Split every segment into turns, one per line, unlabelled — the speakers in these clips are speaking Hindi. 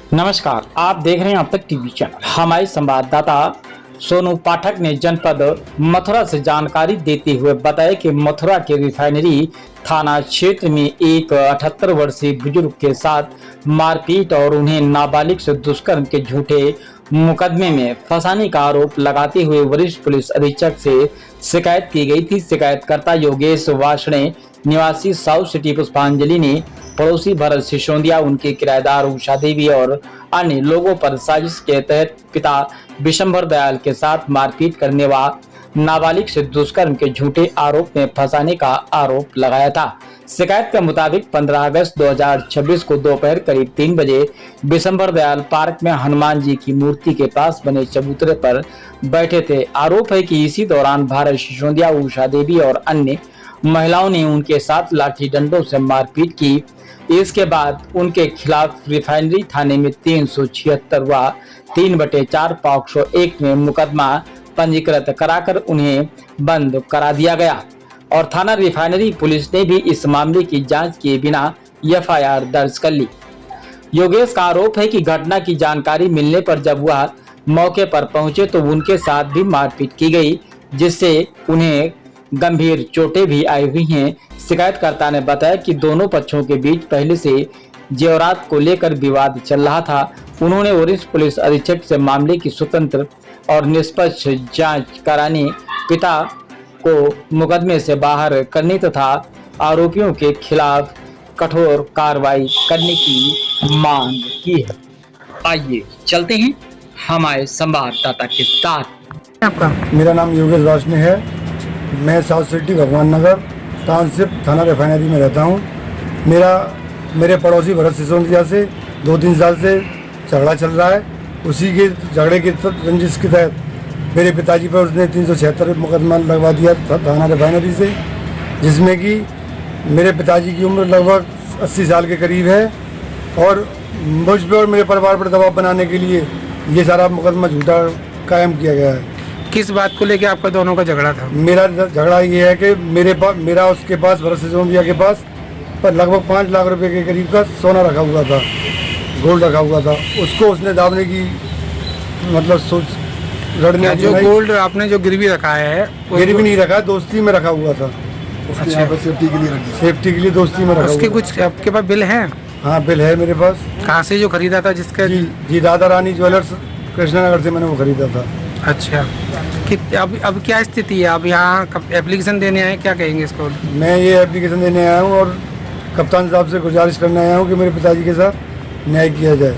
नमस्कार, आप देख रहे हैं अब तक टीवी चैनल। हमारे संवाददाता सोनू पाठक ने जनपद मथुरा से जानकारी देते हुए बताया कि मथुरा के रिफाइनरी थाना क्षेत्र में एक 78 वर्षीय बुजुर्ग के साथ मारपीट और उन्हें नाबालिग से दुष्कर्म के झूठे मुकदमे में फंसाने का आरोप लगाते हुए वरिष्ठ पुलिस अधीक्षक से शिकायत की गई थी। शिकायतकर्ता योगेश वाषणे निवासी साउथ सिटी पुष्पांजलि ने पड़ोसी भरत सिसोदिया, उनके किराएदार उषा देवी और अन्य लोगों पर साजिश के तहत पिता विशंभर दयाल के साथ मारपीट करने व नाबालिग से दुष्कर्म के झूठे आरोप में फंसाने का आरोप लगाया था। शिकायत के मुताबिक 15 अगस्त 2026 को दोपहर करीब 3 बजे विशंभर दयाल पार्क में हनुमान जी की मूर्ति के पास बने चबूतरे पर बैठे थे। आरोप है कि इसी दौरान भारत सिसोदिया, उषा देवी और अन्य महिलाओं ने उनके साथ लाठी डंडों से मारपीट की। इसके बाद उनके खिलाफ रिफाइनरी थाने में 376 व 3/4 पॉक्सो 1 में मुकदमा पंजीकृत कराकर उन्हें बंद करा दिया गया और थाना रिफाइनरी पुलिस ने भी इस मामले की जांच किए बिना एफआईआर दर्ज कर ली। योगेश का आरोप है कि घटना की जानकारी मिलने पर जब वह मौके पर पहुंचे तो उनके साथ भी मारपीट की गई, जिससे उन्हें गंभीर चोटें भी आई हुई हैं। शिकायतकर्ता ने बताया कि दोनों पक्षों के बीच पहले से जेवरात को लेकर विवाद चल रहा था। उन्होंने वरिष्ठ पुलिस अधीक्षक से मामले की स्वतंत्र और निष्पक्ष जांच कराने, पिता को मुकदमे से बाहर करने तथा आरोपियों के खिलाफ कठोर कार्रवाई करने की मांग की है। आइए चलते हैं हमारे संवाददाता के साथ।
आपका
मेरा नाम योगेश वाषणे है। मैं साउथ सिटी भगवान नगर टाउनशिप थाना रिफाइनरी में रहता हूँ। मेरे पड़ोसी भरत सिसोदिया से 2-3 साल से झगड़ा चल रहा है। उसी के झगड़े की रंजिश के तहत मेरे पिताजी पर उसने 376 मुकदमा लगवा दिया थाना रिफाइनरी से, जिसमें कि मेरे पिताजी की उम्र लगभग 80 साल के करीब है और मुझ पर और मेरे परिवार पर दबाव बनाने के लिए ये सारा मुकदमा झूठा कायम किया गया है।
किस बात को लेकर आपका दोनों का झगड़ा था?
मेरा झगड़ा ये है कि मेरा उसके पास भरत सिसोदिया के पास पर लगभग 5 लाख रुपए के करीब का सोना रखा हुआ था, गोल्ड रखा हुआ था। उसको उसने दाबने की मतलब सोच लड़ने
जो गोल्ड आपने जो गिरवी रखा है
गिरवी नहीं रखा, दोस्ती में रखा हुआ था।
अच्छा,
सेफ्टी के लिए दोस्ती में रखा।
उसके कुछ आपके पास बिल है?
हाँ, बिल है मेरे पास।
कहाँ से जो खरीदा था जिसका?
जी राधा रानी ज्वेलर्स कृष्णानगर से मैंने वो खरीदा था।
अच्छा, कि अब क्या स्थिति है? अब यहाँ एप्लीकेशन देने आए, क्या कहेंगे इसको?
मैं ये एप्लीकेशन देने आया हूँ और कप्तान साहब से गुजारिश करने आया हूँ कि मेरे पिताजी के साथ न्याय किया जाए।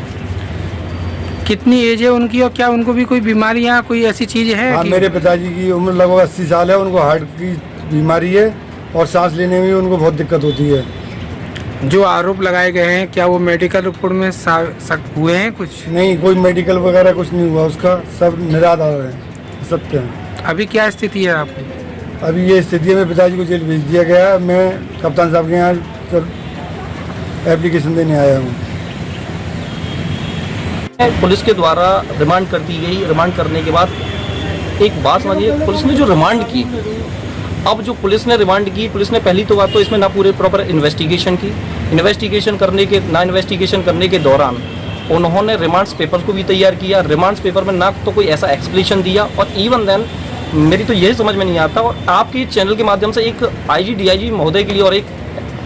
कितनी एज है उनकी और क्या उनको भी कोई बीमारियाँ, कोई ऐसी चीज़ है?
हाँ, मेरे पिताजी की उम्र लगभग 80 साल है। उनको हार्ट की बीमारी है और सांस लेने में भी उनको बहुत दिक्कत होती है।
जो आरोप लगाए गए हैं, क्या वो मेडिकल रिपोर्ट में हुए हैं? कुछ
नहीं, कोई मेडिकल वगैरह कुछ नहीं हुआ उसका, सब निराधार है, सत्य है।
अभी क्या स्थिति है आपकी?
अभी ये स्थिति में पिताजी को जेल भेज दिया गया है। मैं कप्तान साहब के यहाँ सब एप्लीकेशन देने आया हूँ।
पुलिस के द्वारा रिमांड कर दी गई। रिमांड करने के बाद एक बात समझिए, पुलिस ने जो रिमांड की, अब जो पुलिस ने रिमांड की, पुलिस ने पहली तो बात तो इसमें ना पूरे प्रॉपर इन्वेस्टिगेशन की। इन्वेस्टिगेशन करने के दौरान उन्होंने रिमांड्स पेपर को भी तैयार किया। रिमांड्स पेपर में ना तो कोई ऐसा एक्सप्लेनेशन दिया और इवन देन मेरी तो यही समझ में नहीं आता। और आपके चैनल के माध्यम से एक आईजी डीआईजी महोदय के लिए और एक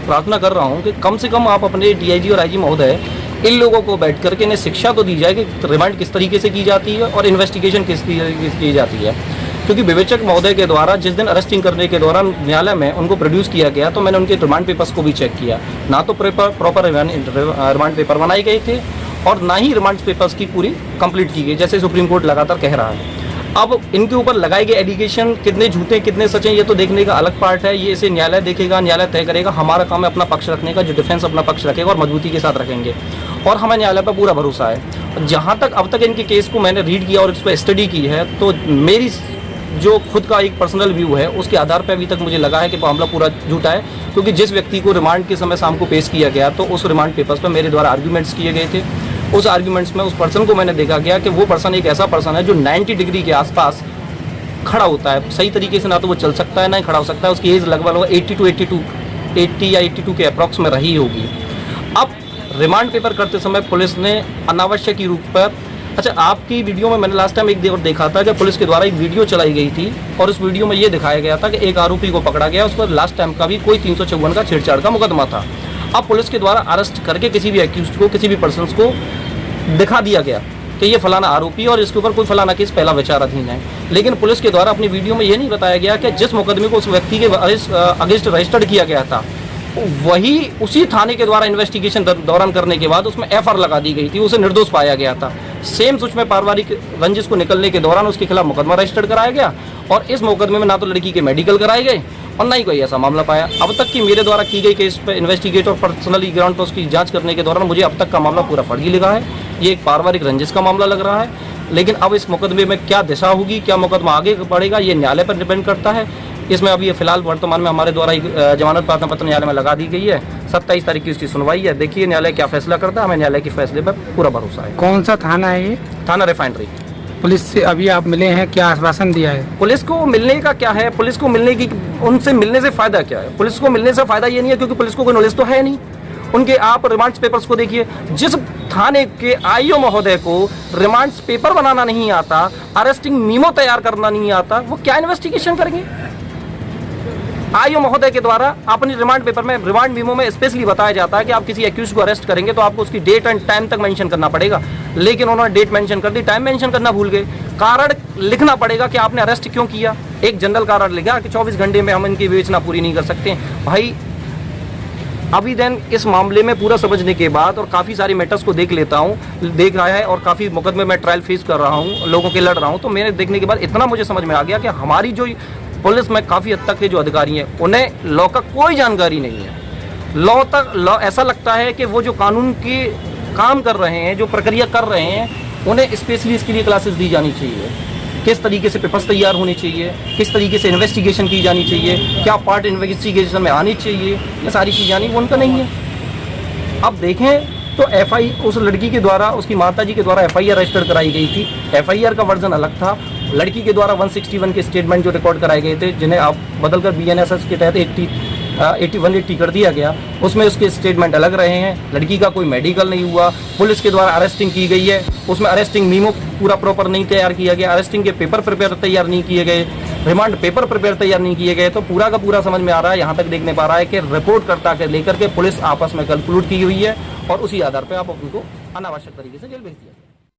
प्रार्थना कर रहा हूँ कि कम से कम आप अपने डीआईजी और आईजी महोदय इन लोगों को बैठ करके इन्हें शिक्षा तो दी जाए कि रिमांड किस तरीके से की जाती है और इन्वेस्टिगेशन किस तरीके से की जाती है। क्योंकि विवेचक महोदय के द्वारा जिस दिन अरेस्टिंग करने के दौरान न्यायालय में उनको प्रोड्यूस किया गया तो मैंने उनके रिमांड पेपर्स को भी चेक किया। ना तो प्रॉपर रिमांड पेपर बनाए गए थे और ना ही रिमांड पेपर्स की पूरी कंप्लीट की गई, जैसे सुप्रीम कोर्ट लगातार कह रहा है। अब इनके ऊपर लगाए गए एलिगेशन कितने झूठे कितने सच हैं ये तो देखने का अलग पार्ट है। ये इसे न्यायालय देखेगा, न्यायालय तय करेगा। हमारा काम है अपना पक्ष रखने का, जो डिफेंस अपना पक्ष रखेगा और मजबूती के साथ रखेंगे और हमें न्यायालय पर पूरा भरोसा है। जहाँ तक अब तक इनके केस को मैंने रीड किया और इस पर स्टडी की है तो मेरी जो खुद का एक पर्सनल व्यू है उसके आधार पर अभी तक मुझे लगा है कि मामला पूरा झूठा है। क्योंकि जिस व्यक्ति को रिमांड के समय शाम को पेश किया गया तो उस रिमांड पेपर्स पर मेरे द्वारा आर्ग्यूमेंट्स किए गए थे। उस आर्ग्यूमेंट्स में उस पर्सन को मैंने देखा गया कि वो पर्सन एक ऐसा पर्सन है जो 90 डिग्री के आसपास खड़ा होता है सही तरीके से, ना तो वो चल सकता है ना ही खड़ा हो सकता है। उसकी एज लगभग 80 या 82 के अप्रॉक्स में रही होगी। अब रिमांड पेपर करते समय पुलिस ने अनावश्यक रूप पर, अच्छा आपकी वीडियो में मैंने लास्ट टाइम एक देखा था जब पुलिस के द्वारा एक वीडियो चलाई गई थी और उस वीडियो में ये दिखाया गया था कि एक आरोपी को पकड़ा गया, उस पर लास्ट टाइम का भी कोई 354 का छेड़छाड़ का मुकदमा था। अब पुलिस के द्वारा अरेस्ट करके किसी भी एक्यूज्ड को, किसी भी पर्सन को दिखा दिया गया कि ये फलाना आरोपी और इसके ऊपर कोई फलाना केस पहला विचाराधीन है, लेकिन पुलिस के द्वारा अपनी वीडियो में ये नहीं बताया गया कि जिस मुकदमे को उस व्यक्ति के अगेंस्ट रजिस्टर्ड किया गया था वही उसी थाने के द्वारा इन्वेस्टिगेशन दौरान करने के बाद उसमें एफआईआर लगा दी गई थी, उसे निर्दोष पाया गया था। सेम उसमें पारिवारिक रंजिश को निकलने के दौरान उसके खिलाफ मुकदमा रजिस्टर्ड कराया गया और इस मुकदमे में ना तो लड़की के मेडिकल कराए गए और ना ही कोई ऐसा मामला पाया। अब तक की मेरे द्वारा की गई केस पर इन्वेस्टिगेट और पर्सनली ग्राउंड पर उसकी जांच करने के दौरान मुझे अब तक का मामला पूरा फर्जी लगा है। ये एक पारिवारिक रंजिश का मामला लग रहा है, लेकिन अब इस मुकदमे में क्या दिशा होगी, क्या मुकदमा आगे बढ़ेगा, ये न्यायालय पर डिपेंड करता है। इसमें अभी फिलहाल वर्तमान में हमारे द्वारा जमानत प्रार्थना पत्र न्यायालय में लगा दी गई है। 27 तारीख की उसकी सुनवाई है। देखिए न्यायालय क्या फैसला करता है, हमें न्यायालय के फैसले पर पूरा भरोसा है।
कौन सा थाना है ये?
थाना रिफाइनरी।
पुलिस से अभी आप मिले हैं, क्या आश्वासन दिया है?
पुलिस को मिलने का क्या है, पुलिस को मिलने की, उनसे मिलने से फायदा क्या है? पुलिस को मिलने से फायदा ये नहीं है क्योंकि पुलिस को कोई नॉलेज तो है नहीं। उनके आप रिमांड पेपर्स को देखिए, जिस थाने के आईओ महोदय को रिमांड पेपर बनाना नहीं आता, अरेस्टिंग मीमो तैयार करना नहीं आता, वो क्या इन्वेस्टिगेशन करेंगे? आईओ महोदय के द्वारा अपनी रिमांड पेपर में, रिमांड मीमो में स्पेशली बताया जाता है कि आप किसी एक्यूज को अरेस्ट करेंगे तो आपको उसकी डेट एंड टाइम तक मेंशन करना पड़ेगा, लेकिन उन्होंने डेट मेंशन कर दी, टाइम मेंशन करना भूल गए। कारण लिखना पड़ेगा कि आपने अरेस्ट क्यों किया, एक जनरल कारण लिखा कि 24 घंटे में हम इनकी विवेचना पूरी नहीं कर सकते। भाई अभी देन इस मामले में पूरा समझने के बाद और काफ़ी सारी मैटर्स को देख रहा है और काफ़ी मुकदमे में ट्रायल फेस कर रहा हूँ, लोगों के लड़ रहा हूँ, तो मैंने देखने के बाद इतना मुझे समझ में आ गया कि हमारी जो पुलिस में काफ़ी हद तक के जो अधिकारी हैं उन्हें लॉ का कोई जानकारी नहीं है। लॉ ऐसा लगता है कि वो जो कानून के काम कर रहे हैं, जो प्रक्रिया कर रहे हैं, उन्हें स्पेशली इसके लिए क्लासेस दी जानी चाहिए। किस तरीके से पेपर्स तैयार होने चाहिए, किस तरीके से इन्वेस्टिगेशन की जानी चाहिए, क्या पार्ट इन्वेस्टिगेशन में आनी चाहिए, ये सारी चीज़ें आनी वो उनका नहीं है। अब देखें तो उस लड़की के द्वारा, उसकी माताजी के द्वारा एफआईआर रजिस्टर कराई गई थी। एफआईआर का वर्जन अलग था। लड़की के द्वारा 161 के स्टेटमेंट जो रिकॉर्ड कराए गए थे, जिन्हें आप बदलकर बीएनएसएस के तहत 180 कर दिया गया, उसमें उसके स्टेटमेंट अलग रहे हैं। लड़की का कोई मेडिकल नहीं हुआ। पुलिस के द्वारा अरेस्टिंग की गई है, उसमें अरेस्टिंग मीमो पूरा प्रॉपर नहीं तैयार किया गया, अरेस्टिंग के पेपर प्रिपेयर तैयार नहीं किए गए, रिमांड पेपर प्रिपेयर तैयार नहीं किए गए। तो पूरा का पूरा समझ में आ रहा है, यहाँ तक देखने पा रहा है कि रिपोर्टकर्ता के लेकर के पुलिस आपस में कंक्लूड की हुई है और उसी आधार पर आप उनको अनावश्यक तरीके से जेल भेज दिया।